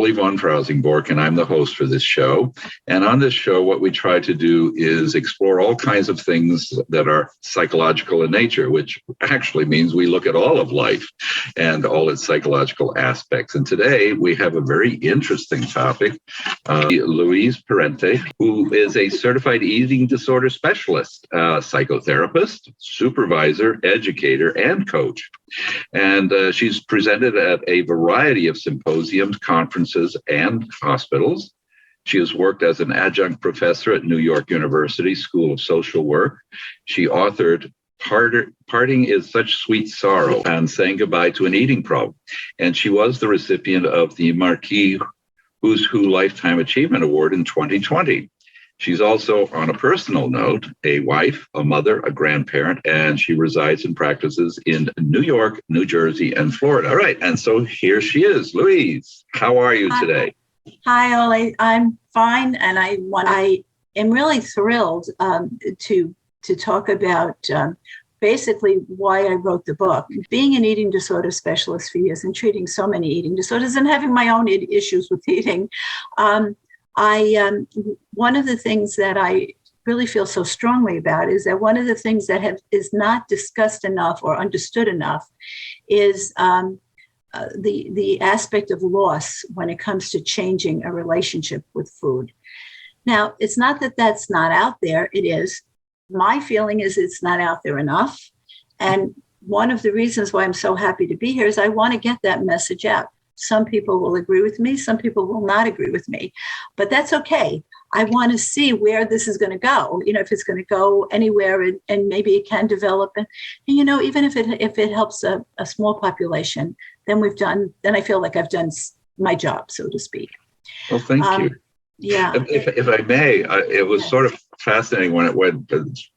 Billy von Frausing-Borch, and I'm the host for this show. And on this show, what we try to do is explore all kinds of things that are psychological in nature, which actually means we look at all of life and all its psychological aspects. And today we have a very interesting topic. Louise Parente, who is a certified eating disorder specialist, psychotherapist, supervisor, educator, and coach. And she's presented at a variety of symposiums, conferences, and hospitals. She has worked as an adjunct professor at New York University School of Social Work. She authored Parting is Such Sweet Sorrow and Saying Goodbye to an Eating Problem. And she was the recipient of the Marquis Who's Who Lifetime Achievement Award in 2020. She's also, on a personal note, a wife, a mother, a grandparent, and she resides and practices in New York, New Jersey, and Florida. All right, and so here she is. Louise, how are you today? Hi, Ole. I'm fine, and I am really thrilled to talk about basically why I wrote the book. Being an eating disorder specialist for years and treating so many eating disorders and having my own issues with eating, one of the things that I really feel so strongly about is that one of the things that is not discussed enough or understood enough is the aspect of loss when it comes to changing a relationship with food. Now, it's not that that's not out there. It is. My feeling is it's not out there enough. And one of the reasons why I'm so happy to be here is I want to get that message out. Some people will agree with me. Some people will not agree with me, but that's okay. I want to see where this is going to go. If it's going to go anywhere and maybe it can develop. And even if it helps a small population, then I feel like I've done my job, so to speak. Well, thank you. Yeah. If I may, it was sort of fascinating when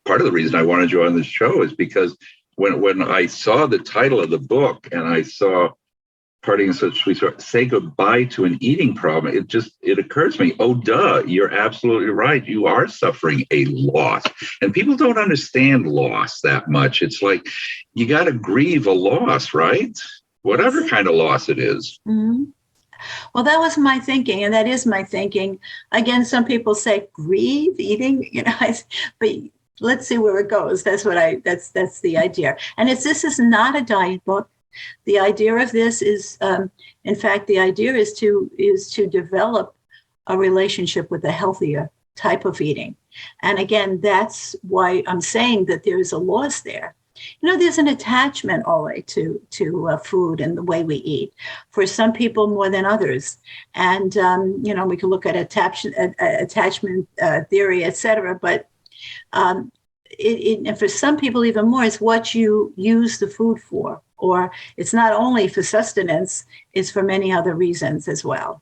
part of the reason I wanted you on this show is because when I saw the title of the book and I saw Parting is Such Sweet Sorrow, Say Goodbye to an Eating Problem, it occurs to me, oh, duh, you're absolutely right. You are suffering a loss. And people don't understand loss that much. It's like you got to grieve a loss, right? Whatever kind of loss it is. Mm-hmm. Well, that was my thinking, and that is my thinking. Again, some people say grieve eating, but let's see where it goes. That's the idea. And this is not a diet book. The idea of this is, in fact, the idea is to develop a relationship with a healthier type of eating. And again, that's why I'm saying that there is a loss there. There's an attachment, Ole, to food and the way we eat. For some people more than others. And, we can look at attachment theory, et cetera. But and for some people even more, it's what you use the food for. Or it's not only for sustenance, it's for many other reasons as well.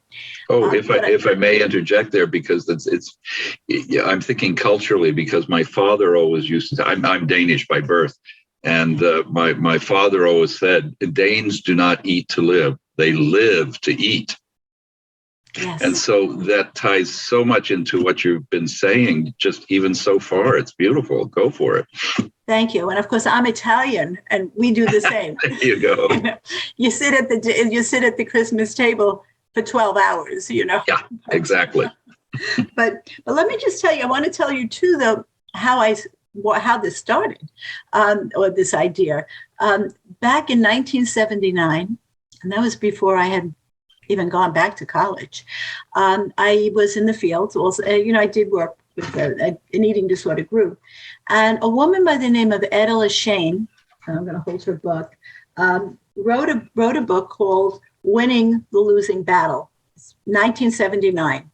Oh, if I may interject there, because I'm thinking culturally, because my father always used to, I'm Danish by birth. And my father always said, Danes do not eat to live, they live to eat. Yes. And so that ties so much into what you've been saying, just even so far. It's beautiful. Go for it. Thank you. And of course, I'm Italian, and we do the same. There you go. You sit at the Christmas table for 12 hours. Yeah, exactly. But let me just tell you. I want to tell you too, though, how this started, or this idea. Back in 1979, and that was before I had even gone back to college. I was in the field. Also, I did work with an eating disorder group. And a woman by the name of Etta Shane, I'm going to hold her book, wrote a book called Winning the Losing Battle, 1979.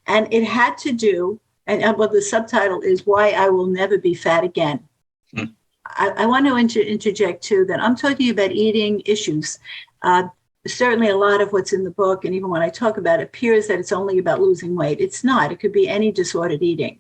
And it had to do, and the subtitle is Why I Will Never Be Fat Again. Mm. I want to interject, too, that I'm talking about eating issues. Certainly a lot of what's in the book, and even when I talk about it, appears that it's only about losing weight. It's not. It could be any disordered eating.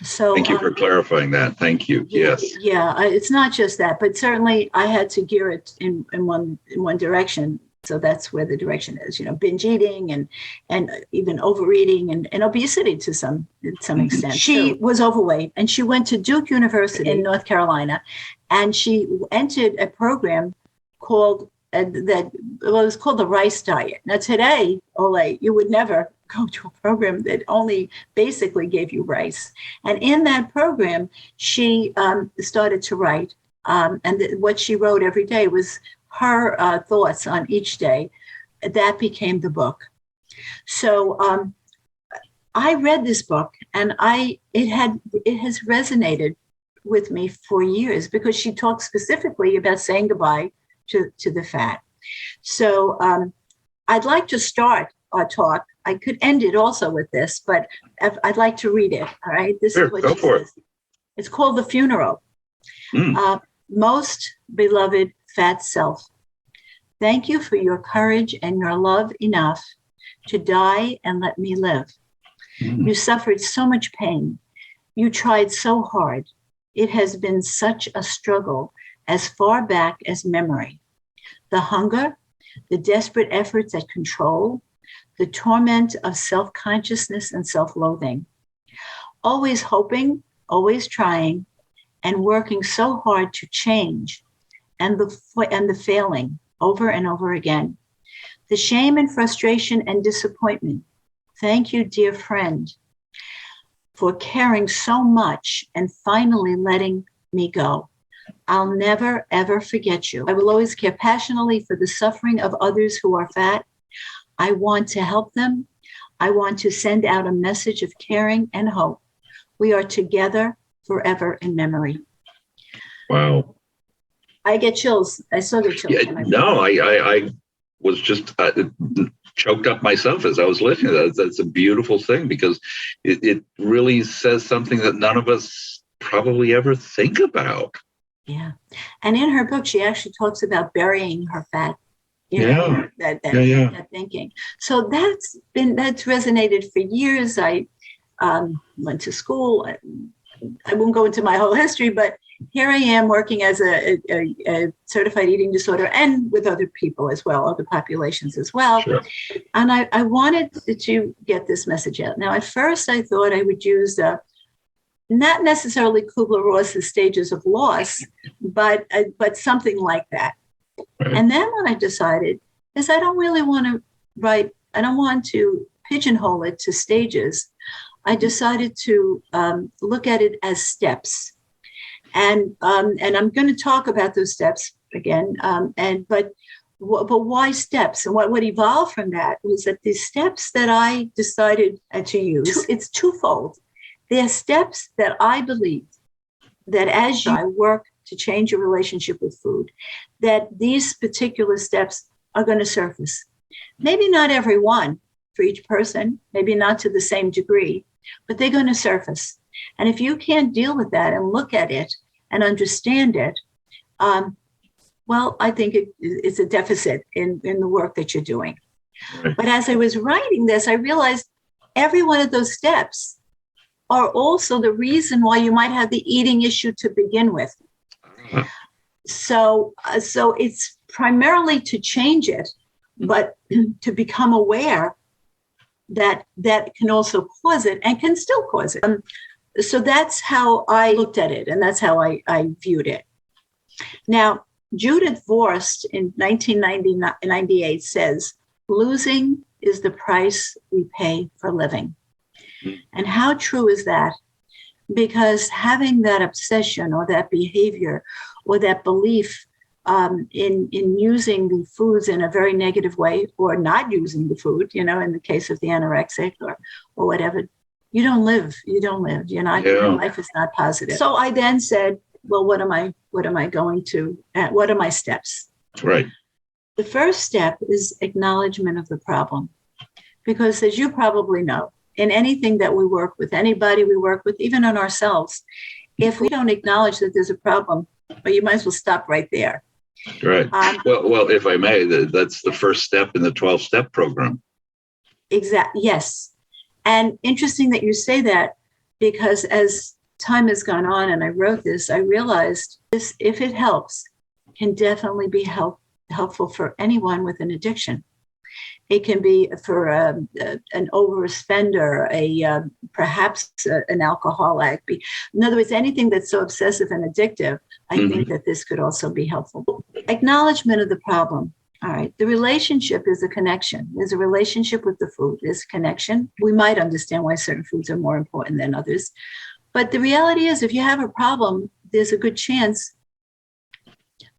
So thank you for clarifying that. Thank you. Yes. Yeah, it's not just that, but certainly I had to gear it in one direction. So that's where the direction is, binge eating and even overeating and obesity to some extent. She was overweight, and she went to Duke University in North Carolina, and she entered a program called that well, it was called the rice diet. Now today, Ole, you would never go to a program that only basically gave you rice. And in that program, she started to write. What she wrote every day was her thoughts on each day. That became the book. So I read this book, and it has resonated with me for years because she talks specifically about saying goodbye to the fat. So I'd like to start our talk. I could end it also with this, but I'd like to read it. All right. This Sure, is what go she for says. It's called The Funeral. Most beloved fat self, thank you for your courage and your love enough to die and let me live. You suffered so much pain. You tried so hard. It has been such a struggle as far back as memory. The hunger, the desperate efforts at control, the torment of self-consciousness and self-loathing. Always hoping, always trying, and working so hard to change, and the failing over and over again. The shame and frustration and disappointment. Thank you, dear friend, for caring so much and finally letting me go. I'll never, ever forget you. I will always care passionately for the suffering of others who are fat. I want to help them. I want to send out a message of caring and hope. We are together forever in memory. Wow. I get chills. I still get chills. Yeah, no, I was just choked up myself as I was listening. That's a beautiful thing because it really says something that none of us probably ever think about. Yeah. And in her book, she actually talks about burying her fat. That thinking. So that's resonated for years. I went to school. I won't go into my whole history, but here I am working as a certified eating disorder and with other people as well, other populations as well. Sure. And I wanted to get this message out. Now, at first, I thought I would use not necessarily Kubler-Ross's stages of loss, but something like that. Right. And then what I decided is I don't really want to write, I don't want to pigeonhole it to stages. I decided to look at it as steps. And I'm going to talk about those steps again. But why steps? And what evolved from that was that the steps that I decided to use, it's twofold. They're steps that I believe that as you work to change your relationship with food, that these particular steps are going to surface. Maybe not every one for each person, maybe not to the same degree, but they're going to surface. And if you can't deal with that and look at it and understand it, well, I think it's a deficit in the work that you're doing. Right. But as I was writing this, I realized every one of those steps are also the reason why you might have the eating issue to begin with. So it's primarily to change it, but to become aware that can also cause it and can still cause it. So that's how I looked at it, and that's how I viewed it. Now, Judith Vorst in 1998 says, losing is the price we pay for living. And how true is that? Because having that obsession or that behavior or that belief in using the foods in a very negative way or not using the food, in the case of the anorexic or whatever, you don't live. You're not, your life is not positive. So I then said, well, what am I going to, what are my steps? Right. The first step is acknowledgement of the problem. Because as you probably know, in anything that we work with, anybody we work with, even on ourselves, if we don't acknowledge that there's a problem, well, you might as well stop right there. Right. Well, if I may, that's the first step in the 12-step program. Exactly. Yes. And interesting that you say that, because as time has gone on and I wrote this, I realized this, if it helps, can definitely be helpful for anyone with an addiction. It can be for an overspender, perhaps an alcoholic. In other words, anything that's so obsessive and addictive, I think that this could also be helpful. Acknowledgement of the problem. All right. The relationship is a connection. There's a relationship with the food. There's a connection. We might understand why certain foods are more important than others. But the reality is, if you have a problem, there's a good chance.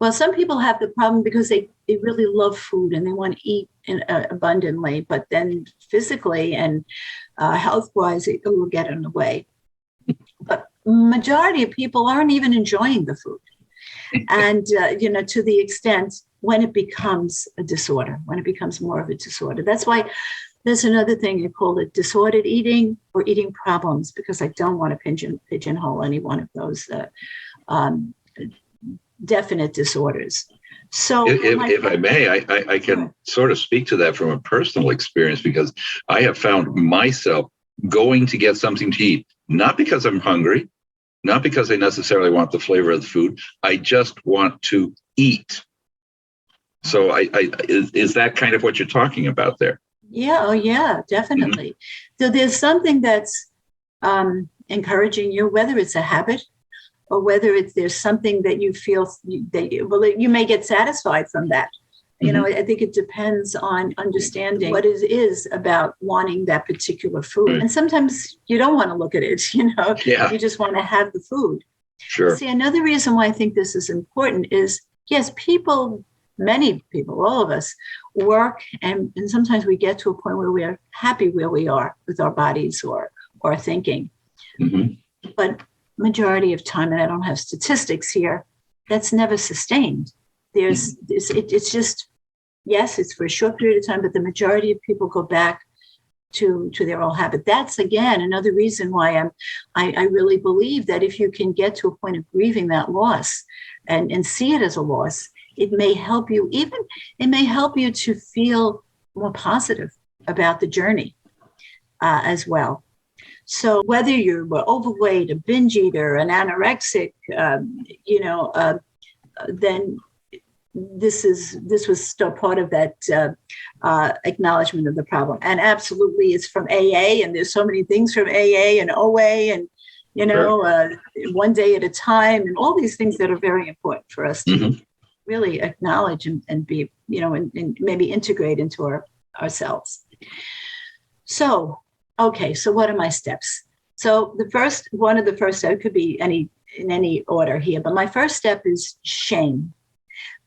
Well, some people have the problem because they really love food and they want to eat abundantly, but then physically and health-wise, it will get in the way. But majority of people aren't even enjoying the food. And, to the extent when it becomes a disorder, when it becomes more of a disorder. That's why there's another thing, you call it disordered eating or eating problems, because I don't want to pigeonhole any one of those definite disorders. So if I may, I can sort of speak to that from a personal experience, because I have found myself going to get something to eat, not because I'm hungry, not because I necessarily want the flavor of the food. I just want to eat. So is that kind of what you're talking about there? Yeah. Oh, yeah, definitely. Mm-hmm. So there's something that's encouraging you, whether it's a habit or whether there's something that you feel you may get satisfied from that. Mm-hmm. I think it depends on understanding what it is about wanting that particular food. Mm-hmm. And sometimes you don't want to look at it, Yeah. You just want to have the food. Sure. See, another reason why I think this is important is, yes, many people, all of us work, and sometimes we get to a point where we are happy where we are with our bodies or thinking. Mm-hmm. But majority of time, and I don't have statistics here, that's never sustained. It's just, yes, it's for a short period of time, but the majority of people go back to their old habit. That's, again, another reason why I really believe that if you can get to a point of grieving that loss and see it as a loss, it may help you to feel more positive about the journey as well. So whether you were overweight, a binge eater, an anorexic, then this was still part of that acknowledgement of the problem. And absolutely, it's from AA, and there's so many things from AA and OA, and one day at a time, and all these things that are very important for us to really acknowledge and be, and maybe integrate into ourselves. So, okay, so what are my steps? So one of the first steps could be in any order here, but my first step is shame.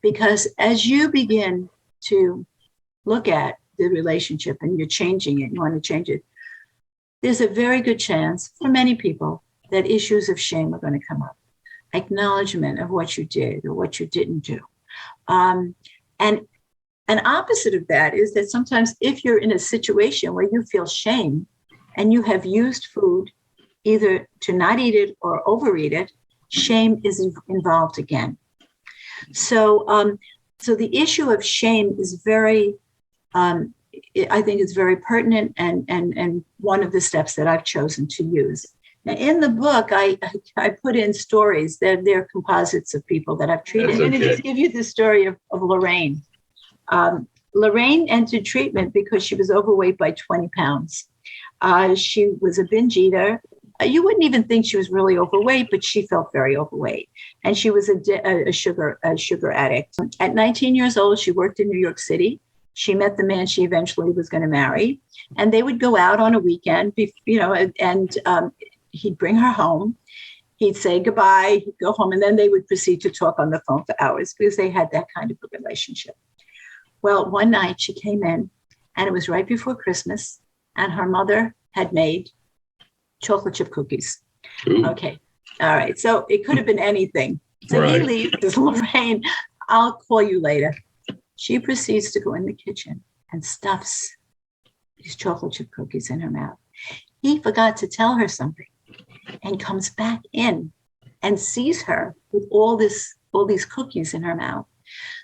Because as you begin to look at the relationship and you're changing it, you want to change it, there's a very good chance for many people that issues of shame are going to come up. Acknowledgement of what you did or what you didn't do. And an opposite of that is that sometimes if you're in a situation where you feel shame and you have used food either to not eat it or overeat it, shame is involved again. So the issue of shame is very, I think it's very pertinent and one of the steps that I've chosen to use. Now, in the book, I put in stories. They're composites of people that I've treated. I'm going to just give you the story of Lorraine. Lorraine entered treatment because she was overweight by 20 pounds. She was a binge eater. You wouldn't even think she was really overweight, but she felt very overweight. And she was a sugar addict. At 19 years old, she worked in New York City. She met the man she eventually was going to marry. And they would go out on a weekend, and he'd bring her home. He'd say goodbye, he'd go home, and then they would proceed to talk on the phone for hours because they had that kind of a relationship. Well, one night she came in, and it was right before Christmas, and her mother had made chocolate chip cookies. Ooh. Okay. All right. So it could have been anything. So He leaves, Lorraine, I'll call you later. She proceeds to go in the kitchen and stuffs these chocolate chip cookies in her mouth. He forgot to tell her something and comes back in and sees her with all these cookies in her mouth,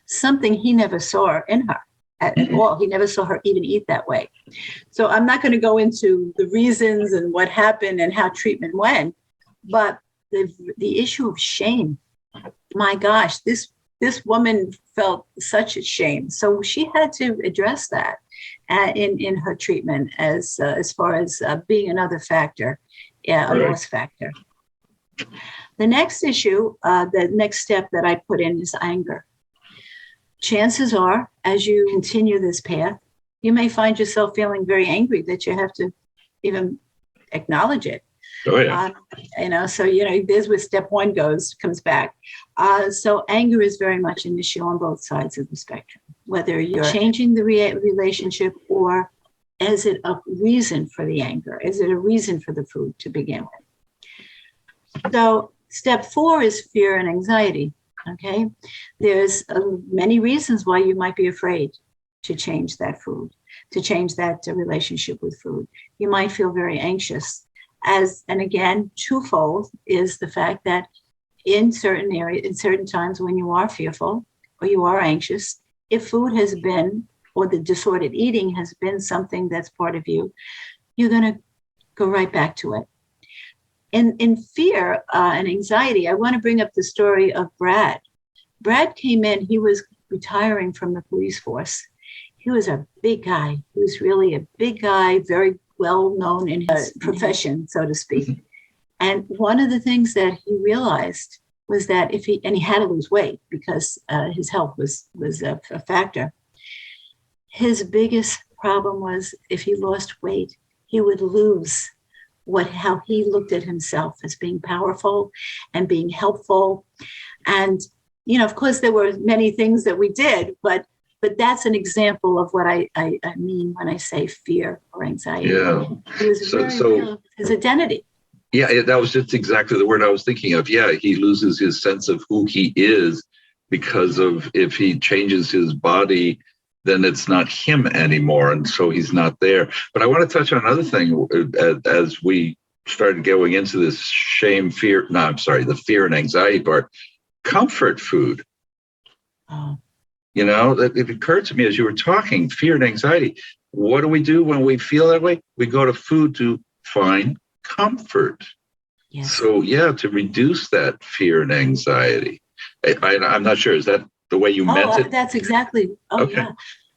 something he never saw in her at all. He never saw her even eat that way. So I'm not going to go into the reasons and what happened and how treatment went, but the issue of shame, my gosh, this woman felt such a shame. So she had to address that in her treatment as far as being another factor, a loss factor. The next issue, the next step that I put in is anger. chances are, as you continue this path, you may find yourself feeling very angry that you have to even acknowledge it. Oh, yeah. So, there's where step one comes back. So anger is very much an issue on both sides of the spectrum, whether you're changing the relationship, or is it a reason for the anger? Is it a reason for the food to begin with? So step 4 is fear and anxiety. Okay. There's many reasons why you might be afraid to change that food, to change that relationship with food. You might feel very anxious. And again, twofold is the fact that in certain areas, in certain times when you are fearful or you are anxious, if food has been, or the disordered eating has been something that's part of you, you're going to go right back to it. In fear and anxiety, I want to bring up the story of Brad. Brad came in, he was retiring from the police force. He was a big guy. He was really a big guy, very well known in his profession, so to speak. And one of the things that he realized was that he had to lose weight because his health was a factor. His biggest problem was if he lost weight, he would lose how he looked at himself as being powerful and being helpful. And, of course, there were many things that we did, but that's an example of what I mean when I say fear or anxiety. Yeah. It was very real, his identity. Yeah, that was just exactly the word I was thinking of. Yeah, he loses his sense of who he is because of, if he changes his body, then it's not him anymore. And so he's not there. But I want to touch on another thing as we started going into this the fear and anxiety part. Comfort food. Oh. It occurred to me as you were talking, fear and anxiety. What do we do when we feel that way? We go to food to find comfort. Yes. So, to reduce that fear and anxiety. I'm not sure. Is that the way you meant it? That's exactly. Oh, okay. Yeah.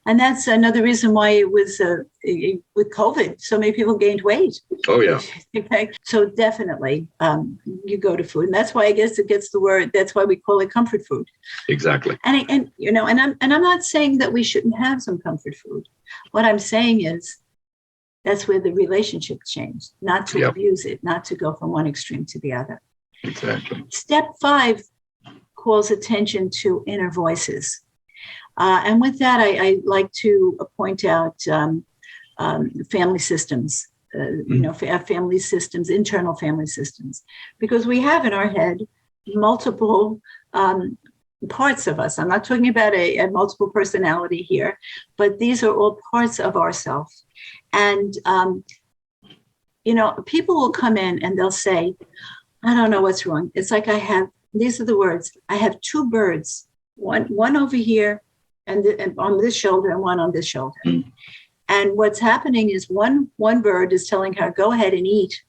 And that's another reason why it was with COVID, so many people gained weight. Oh, yeah. Okay. So definitely you go to food. And that's why I guess it gets the word, that's why we call it comfort food. Exactly. And I'm not saying that we shouldn't have some comfort food. What I'm saying is that's where the relationship changed, not to abuse it, not to go from one extreme to the other. Exactly. Step 5 calls attention to inner voices. And with that, I like to point out family systems, family systems, internal family systems, because we have in our head multiple parts of us. I'm not talking about a multiple personality here, but these are all parts of ourselves. And, people will come in and they'll say, I don't know what's wrong. It's like these are the words, I have 2 birds, one over here, and on this shoulder and one on this shoulder. Mm. And what's happening is one bird is telling her, go ahead and eat.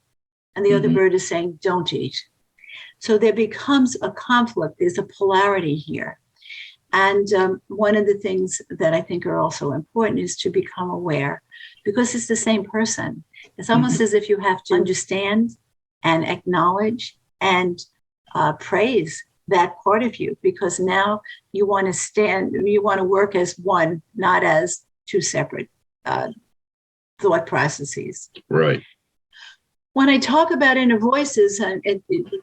And the other bird is saying, don't eat. So there becomes a conflict. There's a polarity here. And one of the things that I think are also important is to become aware, because it's the same person. It's almost as if you have to understand and acknowledge and praise that part of you, because now you want to work as one, not as 2 separate thought processes. Right. When I talk about inner voices,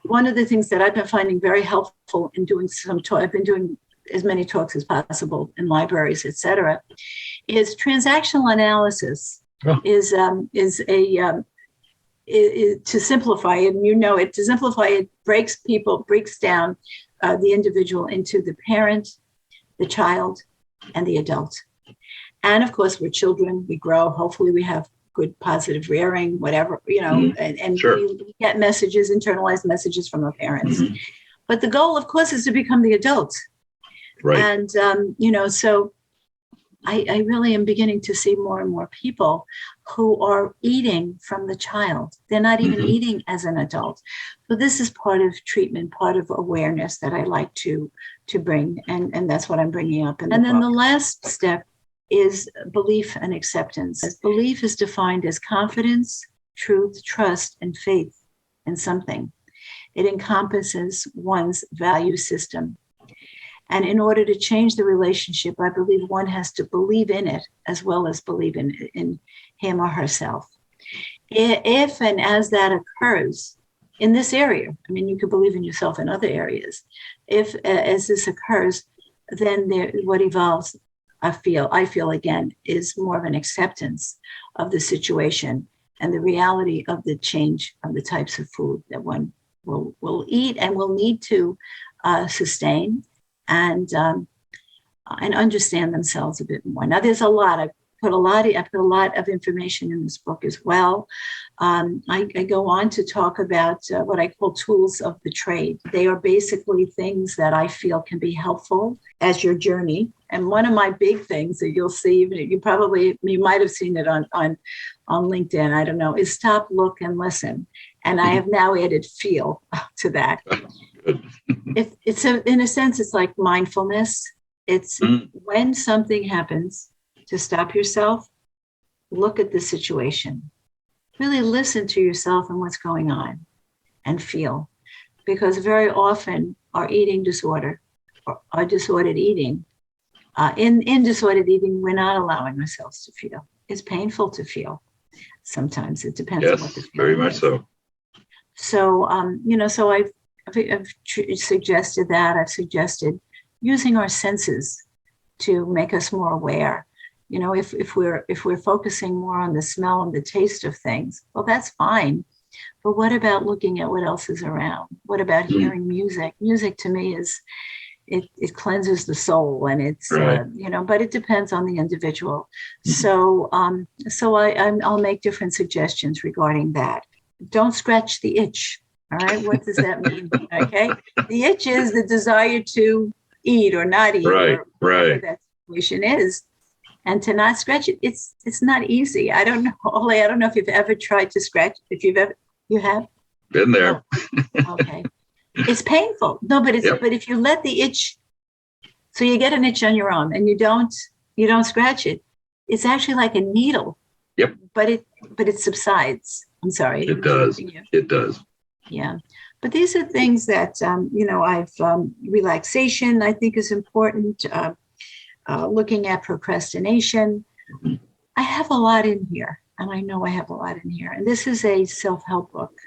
one of the things that I've been finding very helpful in doing I've been doing as many talks as possible in libraries, et cetera, is transactional analysis. Is to simplify it, to simplify it breaks down the individual into the parent, the child, and the adult. And of course, we're children, we grow, hopefully we have good take rearing, whatever, and sure. we get internalized messages from our parents. Mm-hmm. But the goal, of course, is to become the adult. Right. And, so I really am beginning to see more and more people who are eating from the child. They're not even eating as an adult. So this is part of treatment, part of awareness that I like to bring. And that's what I'm bringing up. And then the last step is belief and acceptance. Belief is defined as confidence, truth, trust, and faith in something. It encompasses one's value system. And in order to change the relationship, I believe one has to believe in it as well as believe in him or herself. If and as that occurs in this area, I mean, you could believe in yourself in other areas. If as this occurs, then what evolves, I feel again, is more of an acceptance of the situation and the reality of the change of the types of food that one will eat and will need to sustain and understand themselves a bit more. Now, there's a lot. I put a lot of information in this book as well. I go on to talk about what I call tools of the trade. They are basically things that I feel can be helpful as your journey. And one of my big things that you'll see, you might have seen it on LinkedIn, I don't know, is stop, look, and listen. And I have now added feel to that. It's in a sense, it's like mindfulness. It's when something happens, to stop yourself, look at the situation, really listen to yourself and what's going on, and feel. Because very often our eating disorder, or our disordered eating, in disordered eating, we're not allowing ourselves to feel. It's painful to feel. Sometimes it depends on what the feeling very much is. so. So, so I've suggested that. I've suggested using our senses to make us more aware. If we're focusing more on the smell and the taste of things, well, that's fine. But what about looking at what else is around? What about hearing music? Music to me it cleanses the soul, and it's right. But it depends on the individual. So I'll make different suggestions regarding that. Don't scratch the itch. All right, what does that mean? Okay, the itch is the desire to eat or not eat, right, or whatever that situation is. And to not scratch it, it's not easy. I don't know, Ole, I don't know if you've ever tried to scratch. You have been there. Oh, okay, it's painful. No, but but if you let the itch, so you get an itch on your arm and you don't scratch it, it's actually like a needle. Yep. But it subsides. I'm sorry. It does. It does. Yeah. But these are things that I've relaxation I think is important. Looking at procrastination. I have a lot in here, and I know I have a lot in here. And this is a self-help book.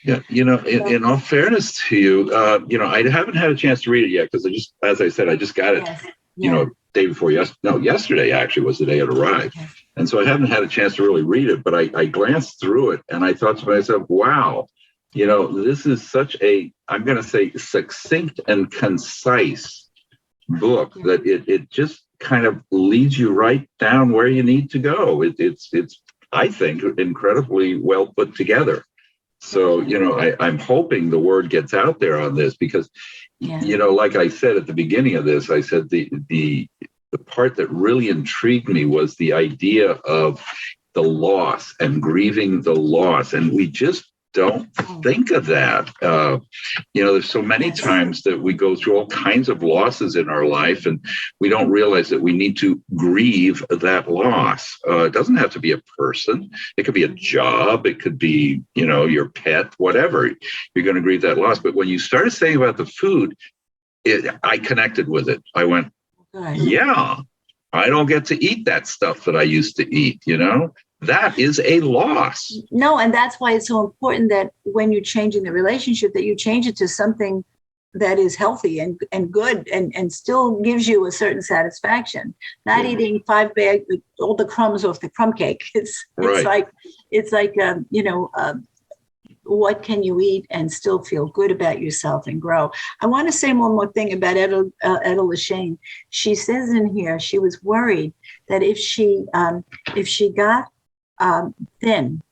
Yeah, in all fairness to you, I haven't had a chance to read it yet because as I said, I just got it, day before yesterday actually was the day it arrived. Okay. And so I haven't had a chance to really read it, but I glanced through it and I thought to myself, wow, this is such I'm going to say succinct and concise book that it just kind of leads you right down where you need to go. It's I think incredibly well put together. So I'm hoping the word gets out there on this because like I said at the beginning of this, I said the part that really intrigued me was the idea of the loss and grieving the loss, and we just don't think of that. There's so many times that we go through all kinds of losses in our life and we don't realize that we need to grieve that loss. It doesn't have to be a person. It could be a job. It could be, your pet, whatever. You're going to grieve that loss. But when you started saying about the food, I connected with it. I went, yeah, I don't get to eat that stuff that I used to eat, That is a loss. No, and that's why it's so important that when you're changing the relationship, that you change it to something that is healthy and good and still gives you a certain satisfaction. Not eating 5 bags with all the crumbs off the crumb cake. It's like what can you eat and still feel good about yourself and grow? I want to say one more thing about Etta Lashane. She says in here she was worried that if she got thin,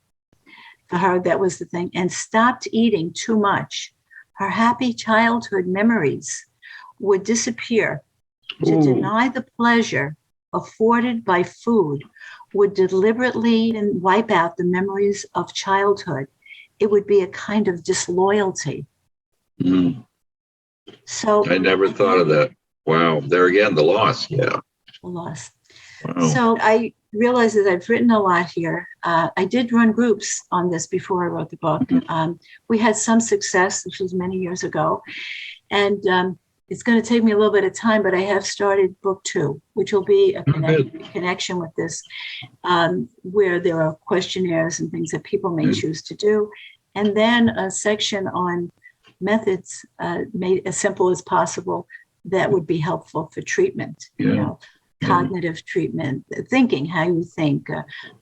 for her that was the thing, and stopped eating too much, her happy childhood memories would disappear. To deny the pleasure afforded by food would deliberately wipe out the memories of childhood. It would be a kind of disloyalty. So I never thought of that. Wow. There again, the loss. Yeah. The loss. Wow. So I realized that I've written a lot here. I did run groups on this before I wrote the book. We had some success. This was many years ago. And it's going to take me a little bit of time, but I have started book 2, which will be a connection with this, where there are questionnaires and things that people may choose to do. And then a section on methods made as simple as possible that would be helpful for treatment, cognitive treatment, thinking, how you think,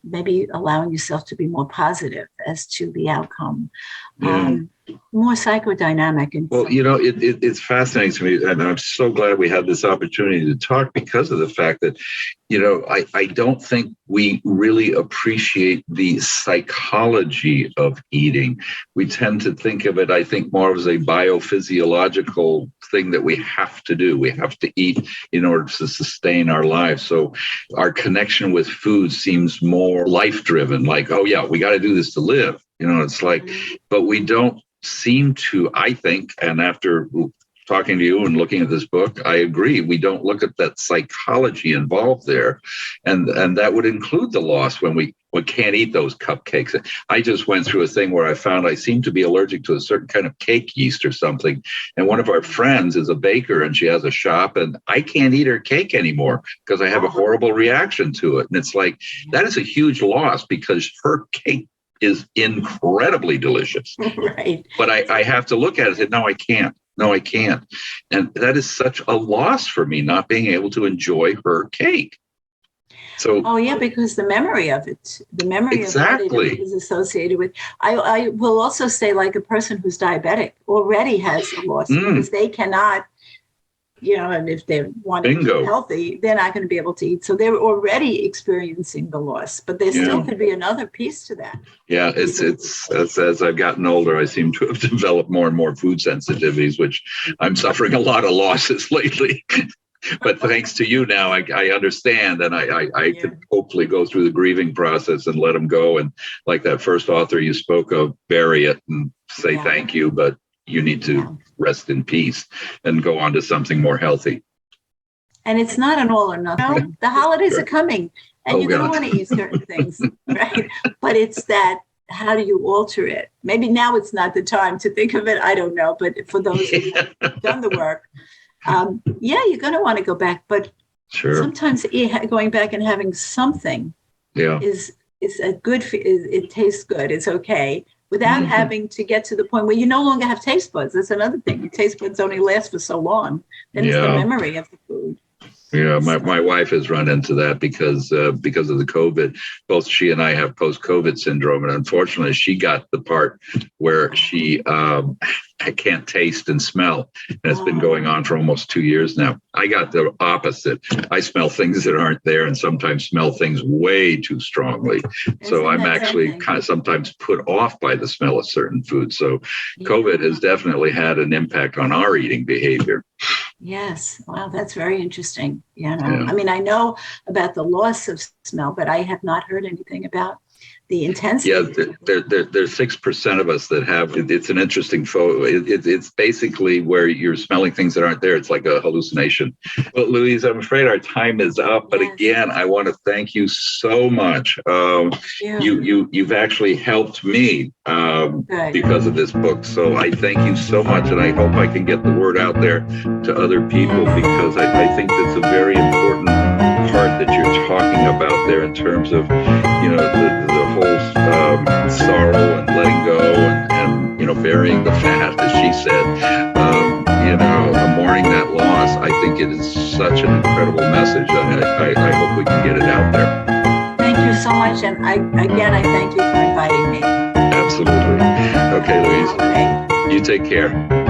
maybe allowing yourself to be more positive as to the outcome, more psychodynamic. And well, it's fascinating to me, and I'm so glad we had this opportunity to talk because of the fact that, I don't think we really appreciate the psychology of eating. We tend to think of it, I think, more as a biophysiological thing that we have to do. We have to eat in order to sustain our lives. So our connection with food seems more life-driven, like, oh yeah, we got to do this to live. It's like, but we don't seem to, I think, and after talking to you and looking at this book, I agree. We don't look at that psychology involved there. And that would include the loss when we can't eat those cupcakes. I just went through a thing where I found I seem to be allergic to a certain kind of cake yeast or something. And one of our friends is a baker and she has a shop, and I can't eat her cake anymore because I have a horrible reaction to it. And it's like, that is a huge loss because her cake is incredibly delicious. Right. But I have to look at it and say, no, I can't. No, I can't. And that is such a loss for me, not being able to enjoy her cake. So, oh yeah, because the memory of it, exactly. of what it is associated with. I will also say, like a person who's diabetic already has a loss because they cannot, and if they want to be healthy, they're not going to be able to eat. So they're already experiencing the loss, but there still could be another piece to that. Yeah, it's as I've gotten older, I seem to have developed more and more food sensitivities, which I'm suffering a lot of losses lately. But thanks to you now, I understand, and I can hopefully go through the grieving process and let them go. And like that first author you spoke of, bury it and say thank you, but you need to rest in peace and go on to something more healthy. And it's not an all or nothing. The holidays are coming, and you're going to want to eat certain things, right? But it's that, how do you alter it? Maybe now it's not the time to think of it. I don't know. But for those who've done the work, you're going to want to go back. But sometimes going back and having something is a good, it tastes good. It's okay. Without having to get to the point where you no longer have taste buds. That's another thing. Your taste buds only last for so long. Then it's the memory of the food. Yeah, my wife has run into that because of the COVID. Both she and I have post-COVID syndrome, and unfortunately, she got the part where she can't taste and smell, and it's been going on for almost 2 years now. I got the opposite. I smell things that aren't there, and sometimes smell things way too strongly. So I'm actually kind of sometimes put off by the smell of certain foods. So COVID has definitely had an impact on our eating behavior. Yes. Wow, that's very interesting. I mean, I know about the loss of smell, but I have not heard anything about the intensity. Yeah, there's 6% of us that have. It's an interesting photo. It's basically where you're smelling things that aren't there. It's like a hallucination. Well, Louise, I'm afraid our time is up. But again, I want to thank you so much. You've actually helped me because of this book. So I thank you so much, and I hope I can get the word out there to other people because I think that's a very important part that you're talking about there in terms of the whole sorrow and letting go and burying the fat, as she said. Mourning that loss, I think it is such an incredible message, and I hope we can get it out there. Thank you so much, and I thank you for inviting me. Absolutely. Okay, Louise, you take care.